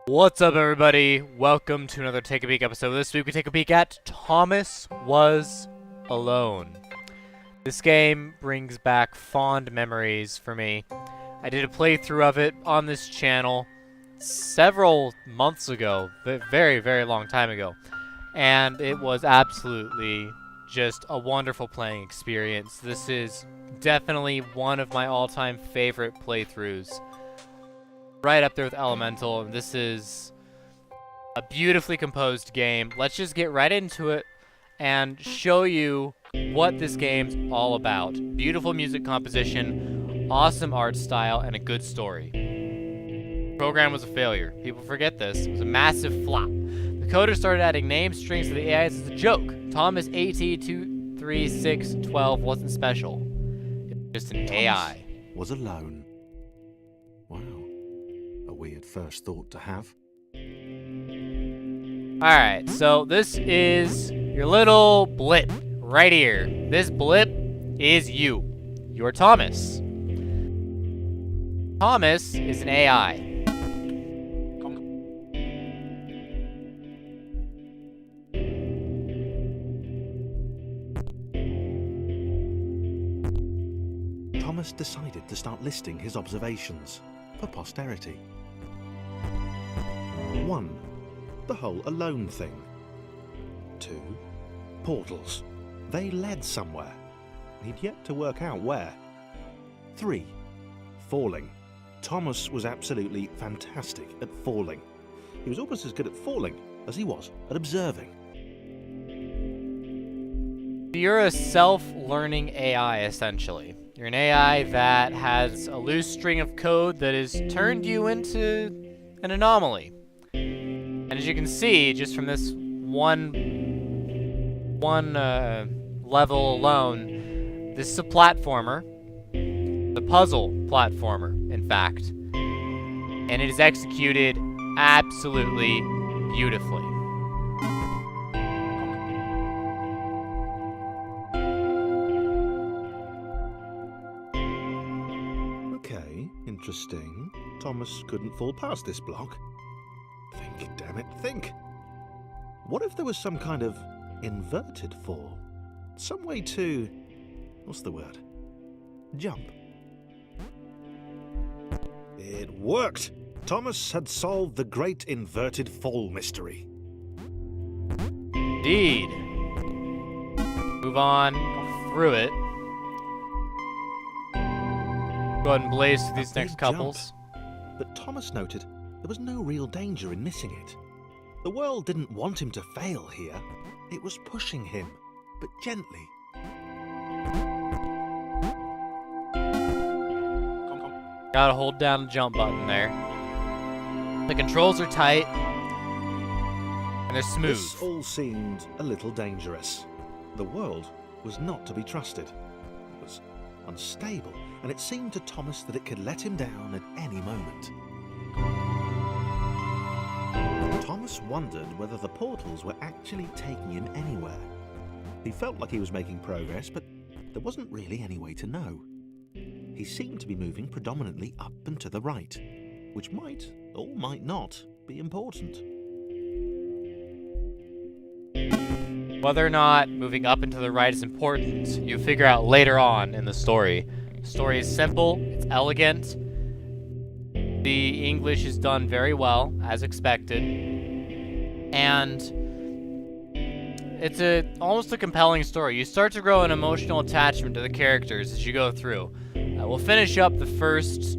What's up, everybody? Welcome to another Take a Peek episode. This week we take a peek at Thomas Was Alone. This game brings back fond memories for me. I did a playthrough of it on this channel several months ago, very, very long time ago, and it was absolutely just a wonderful playing experience. This is definitely one of my all-time favorite playthroughs. Right up there with Elemental, and this is a beautifully composed game. Let's just get right into it and show you what this game's all about. Beautiful music composition, awesome art style, and a good story. The program was a failure. People forget this. It was a massive flop. The coder started adding name strings to the AIs as a joke. Thomas AT23612 wasn't special. It was just an AI. Was alone. Wow. A weird first thought to have. Alright, so this is your little blip right here. This blip is you. You're Thomas. Thomas is an AI. Thomas decided to start listing his observations for posterity. 1. The whole alone thing. 2. Portals. They led somewhere. He'd yet to work out where. 3. Falling. Thomas was absolutely fantastic at falling. He was almost as good at falling as he was at observing. You're a self-learning AI, essentially. You're an AI that has a loose string of code that has turned you into an anomaly. And as you can see, just from this one level alone, this is a platformer. The puzzle platformer, in fact. And it is executed absolutely beautifully. Okay, interesting. Thomas couldn't fall past this block. Think, damn it, think. What if there was some kind of inverted fall? Some way to... what's the word? Jump. It worked! Thomas had solved the great inverted fall mystery. Indeed. Move on through it. Go ahead and blaze through these next couples. But Thomas noted there was no real danger in missing it. The world didn't want him to fail here. It was pushing him, but gently. Gotta hold down the jump button there. The controls are tight, and they're smooth. This all seemed a little dangerous. The world was not to be trusted. It was unstable, and it seemed to Thomas that it could let him down at any moment. Thomas wondered whether the portals were actually taking him anywhere. He felt like he was making progress, but there wasn't really any way to know. He seemed to be moving predominantly up and to the right, which might, or might not, be important. Whether or not moving up and to the right is important, you figure out later on in the story. The story is simple, it's elegant, the English is done very well, as expected, and it's almost a compelling story. You start to grow an emotional attachment to the characters as you go through. We'll finish up the first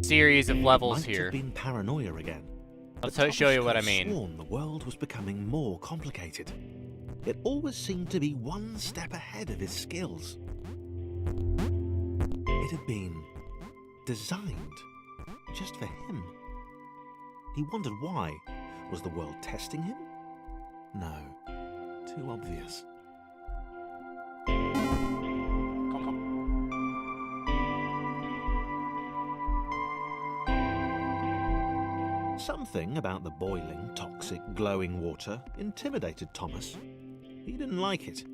series of levels here. Might have been paranoia again. I'll show you what I mean. Sworn the world was becoming more complicated. It always seemed to be one step ahead of his skills. It had been designed just for him. He wondered why. Was the world testing him? No. Too obvious. Something about the boiling, toxic, glowing water intimidated Thomas. He didn't like it.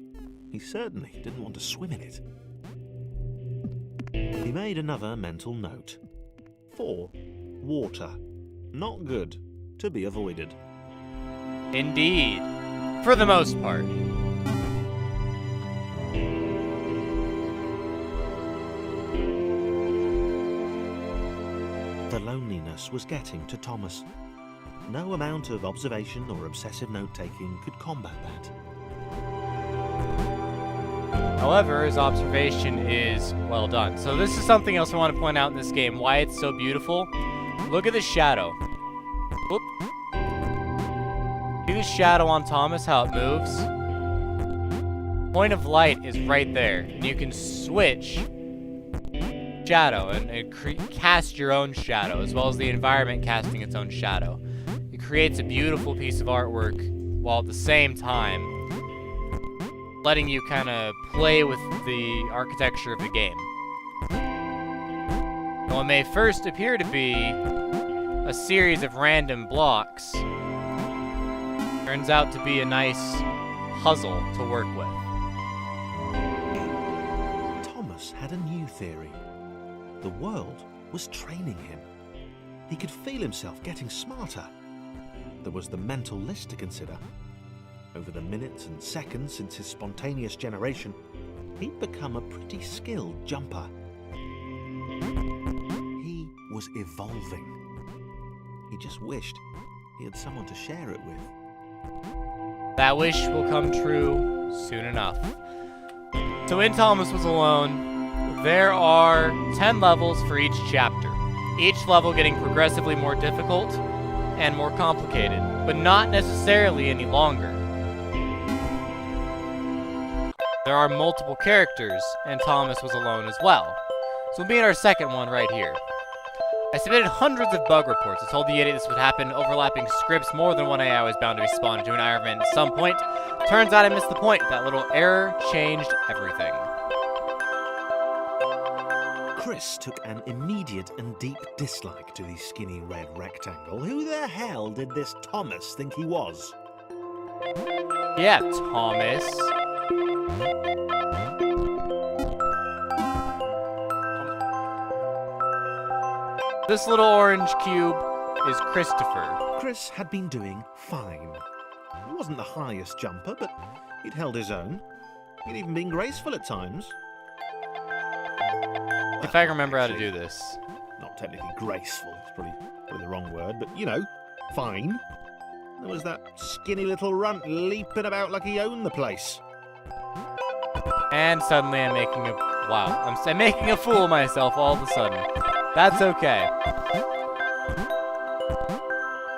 He certainly didn't want to swim in it. He made another mental note. 4. Water. Not good. to be avoided. Indeed. For the most part. The loneliness was getting to Thomas. No amount of observation or obsessive note-taking could combat that. However, his observation is well done. So this is something else I want to point out in this game, why it's so beautiful. Look at the shadow. Whoop. See the shadow on Thomas, how it moves? Point of light is right there, and you can switch shadow and cast your own shadow, as well as the environment casting its own shadow. It creates a beautiful piece of artwork, while at the same time letting you kind of play with the architecture of the game. Now, it may first appear to be a series of random blocks, turns out to be a nice puzzle to work with. Thomas had a new theory. The world was training him. He could feel himself getting smarter. There was the mental list to consider. Over the minutes and seconds since his spontaneous generation, he'd become a pretty skilled jumper. He was evolving. He just wished he had someone to share it with. That wish will come true soon enough. So in Thomas Was Alone, there are 10 levels for each chapter. Each level getting progressively more difficult and more complicated, but not necessarily any longer. There are multiple characters, and Thomas Was Alone as well. So we'll be in our second one right here. I submitted hundreds of bug reports. I told the idiot this would happen, overlapping scripts. More than one AI was bound to be spawned into an environment at some point. Turns out I missed the point. That little error changed everything. Chris took an immediate and deep dislike to the skinny red rectangle. Who the hell did this Thomas think he was? Yeah, Thomas. This little orange cube is Christopher. Chris had been doing fine. He wasn't the highest jumper, but he'd held his own. He'd even been graceful at times. If I remember how to do this. Not technically graceful, it's probably the wrong word, but you know, fine. There was that skinny little runt leaping about like he owned the place. And suddenly I'm making a... Wow. I'm making a fool of myself all of a sudden. That's okay.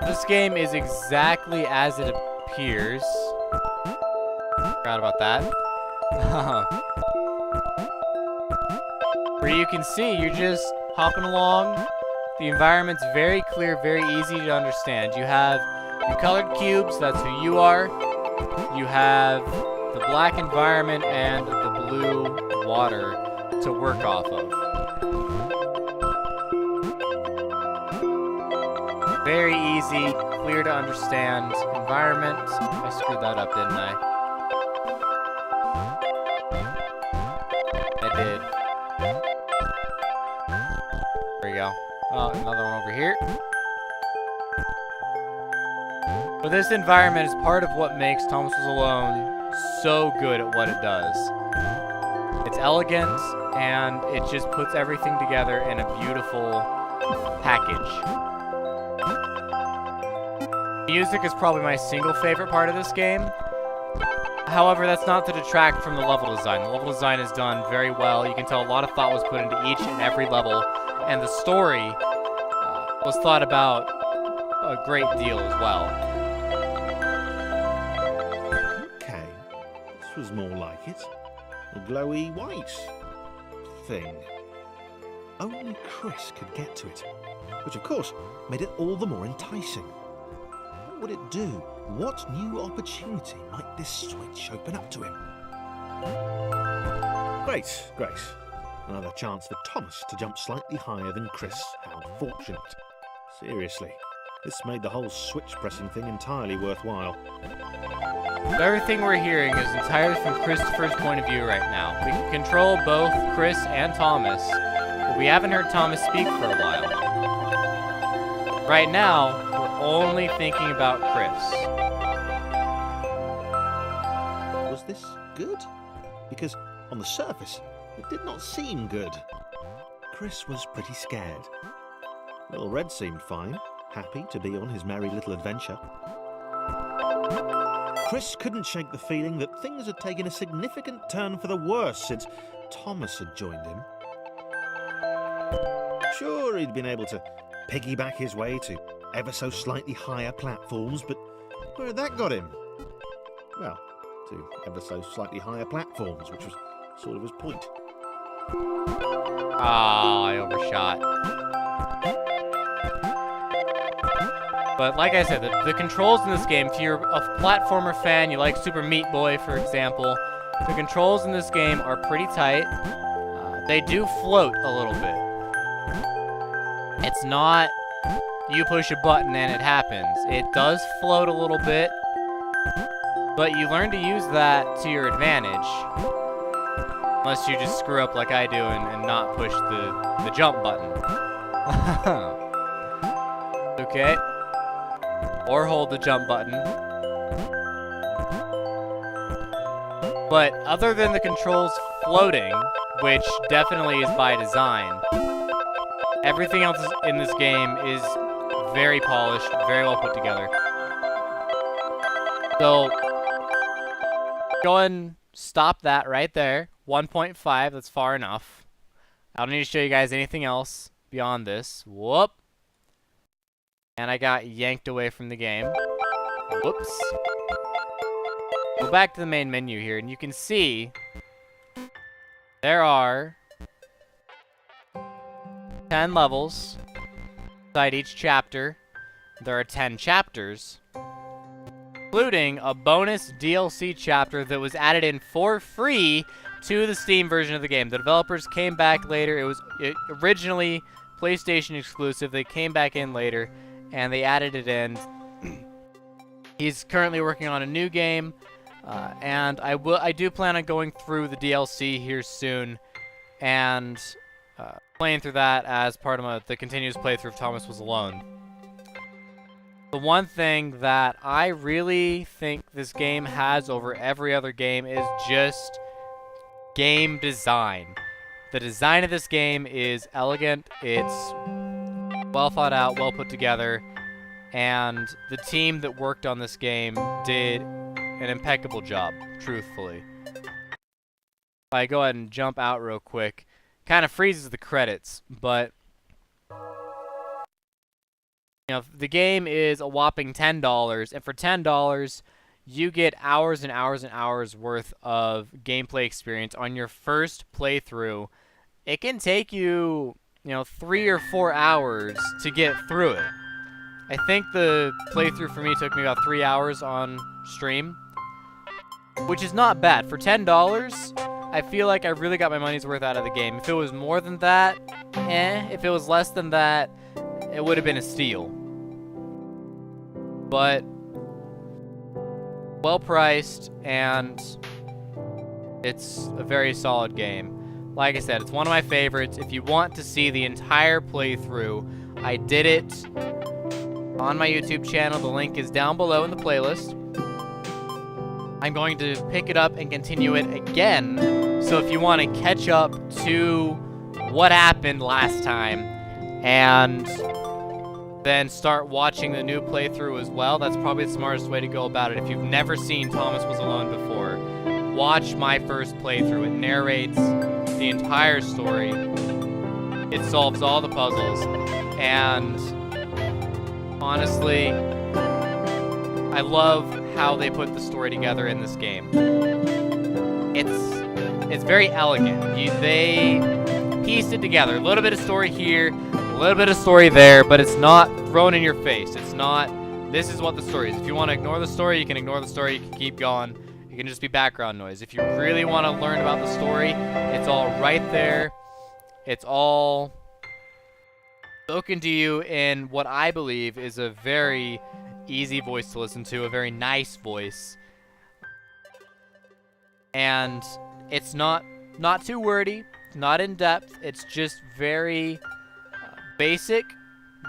This game is exactly as it appears. Forgot about that. Where you can see, you're just hopping along. The environment's very clear, very easy to understand. You have your colored cubes, that's who you are. You have the black environment and the blue water to work off of. Very easy, clear to understand environment. I screwed that up, didn't I? I did. There we go. Oh, another one over here. But this environment is part of what makes Thomas Was Alone so good at what it does. It's elegant, and it just puts everything together in a beautiful package. Music is probably my single favorite part of this game. However, that's not to detract from the level design. The level design is done very well. You can tell a lot of thought was put into each and every level, and the story was thought about a great deal as well. Okay, this was more like it. A glowy white thing. Only Chris could get to it, which of course made it all the more enticing. What would it do? What new opportunity might this switch open up to him? Great. Another chance for Thomas to jump slightly higher than Chris. How fortunate. Seriously, this made the whole switch pressing thing entirely worthwhile. Everything we're hearing is entirely from Christopher's point of view right now. We can control both Chris and Thomas, but we haven't heard Thomas speak for a while. Right now, we're only thinking about Chris. Was this good? Because on the surface, it did not seem good. Chris was pretty scared. Little Red seemed fine, happy to be on his merry little adventure. Chris couldn't shake the feeling that things had taken a significant turn for the worse since Thomas had joined him. Sure, he'd been able to piggyback his way to ever so slightly higher platforms, but where had that got him? Well, to ever so slightly higher platforms, which was sort of his point. Ah, I overshot. But like I said, the controls in this game, if you're a platformer fan, you like Super Meat Boy, for example, the controls in this game are pretty tight. They do float a little bit. It's not you push a button and it happens. It does float a little bit, but you learn to use that to your advantage. Unless you just screw up like I do and not push the jump button. Okay. Or hold the jump button. But other than the controls floating, which definitely is by design, everything else in this game is very polished, very well put together. So, go ahead and stop that right there. 1.5, that's far enough. I don't need to show you guys anything else beyond this. Whoop. And I got yanked away from the game. Whoops. Go back to the main menu here, and you can see there are 10 levels inside each chapter. There are 10 chapters, including a bonus DLC chapter that was added in for free to the Steam version of the game. The developers came back later. It was originally PlayStation exclusive. They came back in later, and they added it in. He's currently working on a new game, and I do plan on going through the DLC here soon, and playing through that as part of the continuous playthrough of Thomas Was Alone. The one thing that I really think this game has over every other game is just game design. The design of this game is elegant, it's well thought out, well put together, and the team that worked on this game did an impeccable job, truthfully. If I go ahead and jump out real quick, kind of freezes the credits, but you know, the game is a whopping $10, and for $10, you get hours and hours and hours worth of gameplay experience on your first playthrough. It can take you, 3 or 4 hours to get through it. I think the playthrough for me took me about 3 hours on stream, which is not bad. For $10, I feel like I really got my money's worth out of the game. If it was more than that, If it was less than that, it would have been a steal. But well priced, and it's a very solid game. Like I said, it's one of my favorites. If you want to see the entire playthrough, I did it on my YouTube channel. The link is down below in the playlist. I'm going to pick it up and continue it again. So if you want to catch up to what happened last time and then start watching the new playthrough as well, that's probably the smartest way to go about it. If you've never seen Thomas Was Alone before, watch my first playthrough. It narrates the entire story. It solves all the puzzles. And honestly, I love how they put the story together in this game. It's very elegant. They pieced it together. A little bit of story here, a little bit of story there, but it's not thrown in your face. It's not, this is what the story is. If you want to ignore the story, you can ignore the story. You can keep going. It can just be background noise. If you really want to learn about the story, it's all right there. It's all spoken to you in what I believe is a very easy voice to listen to, a very nice voice. And it's not too wordy, not in depth. It's just very basic,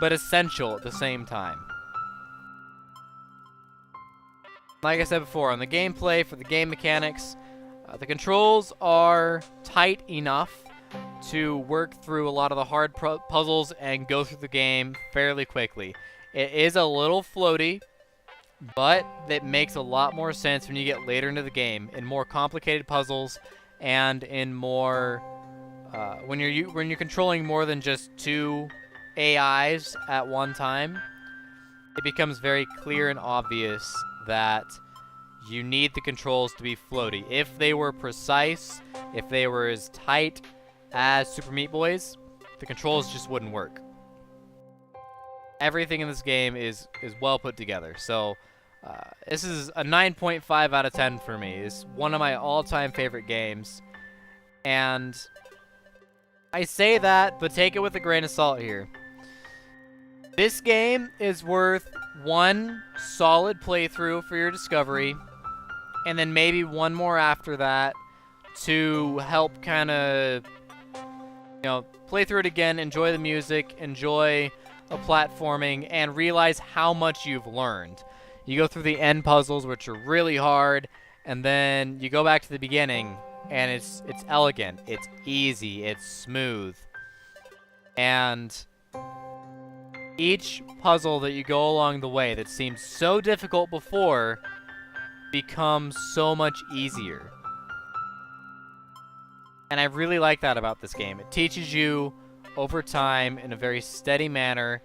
but essential at the same time. Like I said before, on the gameplay, for the game mechanics, the controls are tight enough to work through a lot of the hard puzzles and go through the game fairly quickly. It is a little floaty, but it makes a lot more sense when you get later into the game, in more complicated puzzles, and in more when you're controlling more than just two AIs at one time. It becomes very clear and obvious that you need the controls to be floaty. If they were precise, if they were as tight as Super Meat Boy's, the controls just wouldn't work. Everything in this game is well put together. So this is a 9.5 out of 10 for me. It's one of my all-time favorite games. And I say that, but take it with a grain of salt here. This game is worth one solid playthrough for your discovery, and then maybe one more after that to help kind of, play through it again, enjoy the music, enjoy a platforming, and realize how much you've learned. You go through the end puzzles, which are really hard, and then you go back to the beginning, and it's elegant, it's easy, it's smooth. And each puzzle that you go along the way that seemed so difficult before becomes so much easier. And I really like that about this game. It teaches you over time in a very steady manner,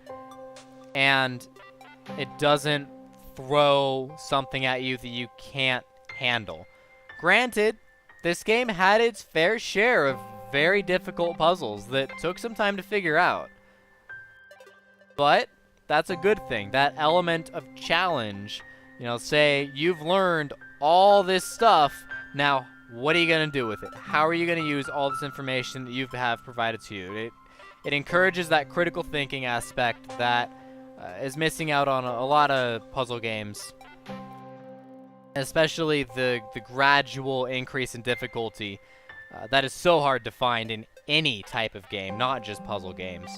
and it doesn't throw something at you that you can't handle. Granted, this game had its fair share of very difficult puzzles that took some time to figure out. But that's a good thing. That element of challenge, say you've learned all this stuff, now what are you going to do with it? How are you going to use all this information that you have provided to you? It encourages that critical thinking aspect that is missing out on a lot of puzzle games. Especially the gradual increase in difficulty that is so hard to find in any type of game, not just puzzle games.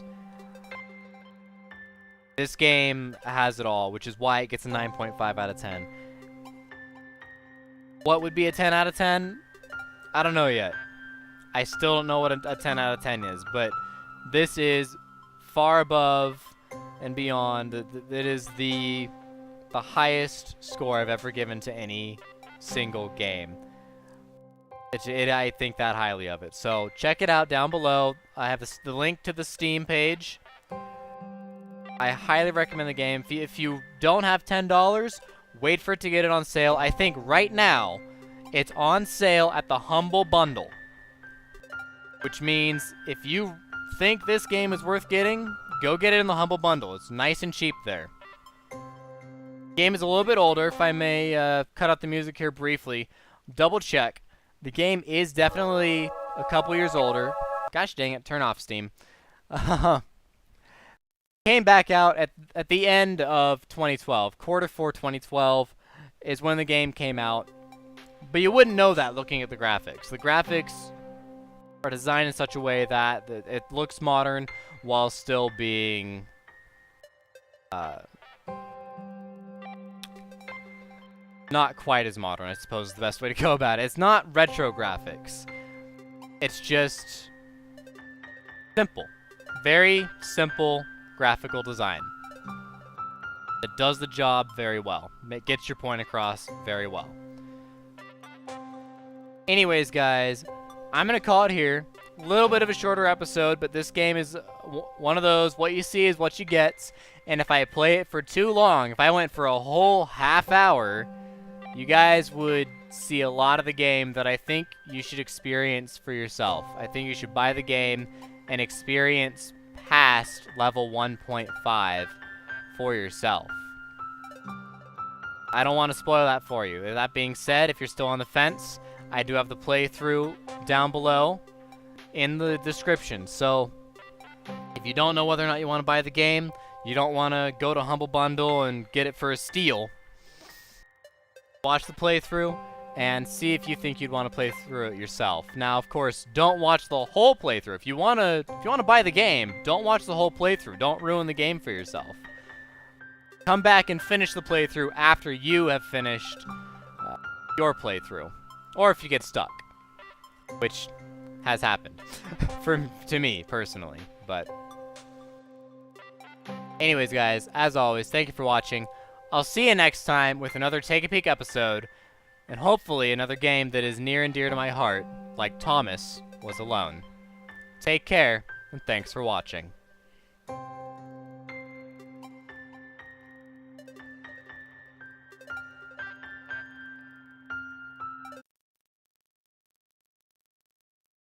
This game has it all, which is why it gets a 9.5 out of 10. What would be a 10 out of 10? I don't know yet. I still don't know what a 10 out of 10 is, but this is far above and beyond. It is the highest score I've ever given to any single game. I think that highly of it. So check it out down below. I have the link to the Steam page. I highly recommend the game. If you don't have $10, wait for it to get it on sale. I think right now it's on sale at the Humble Bundle, which means if you think this game is worth getting, go get it in the Humble Bundle. It's nice and cheap there. The game is a little bit older. If I may cut out the music here briefly, double check. The game is definitely a couple years older. Gosh dang it, turn off Steam. Came back out at the end of 2012. Q4 2012 is when the game came out. But you wouldn't know that looking at the graphics. The graphics are designed in such a way that it looks modern while still being not quite as modern, I suppose is the best way to go about it. It's not retro graphics. It's just simple. Very simple graphical design. It does the job very well. It gets your point across very well. Anyways, guys, I'm going to call it here. A little bit of a shorter episode, but this game is one of those, what you see is what you get. And if I play it for too long, if I went for a whole half hour, you guys would see a lot of the game that I think you should experience for yourself. I think you should buy the game and experience past level 1.5 for yourself. I don't want to spoil that for you. That being said, if you're still on the fence, I do have the playthrough down below in the description. So if you don't know whether or not you want to buy the game, you don't want to go to Humble Bundle and get it for a steal, watch the playthrough and see if you think you'd want to play through it yourself. Now, of course, don't watch the whole playthrough. If you want to buy the game, don't watch the whole playthrough. Don't ruin the game for yourself. come back and finish the playthrough after you have finished your playthrough. Or if you get stuck, which has happened to me personally. But anyways, guys, as always, thank you for watching. I'll see you next time with another Take a Peek episode, and hopefully another game that is near and dear to my heart, like Thomas Was Alone. Take care, and thanks for watching.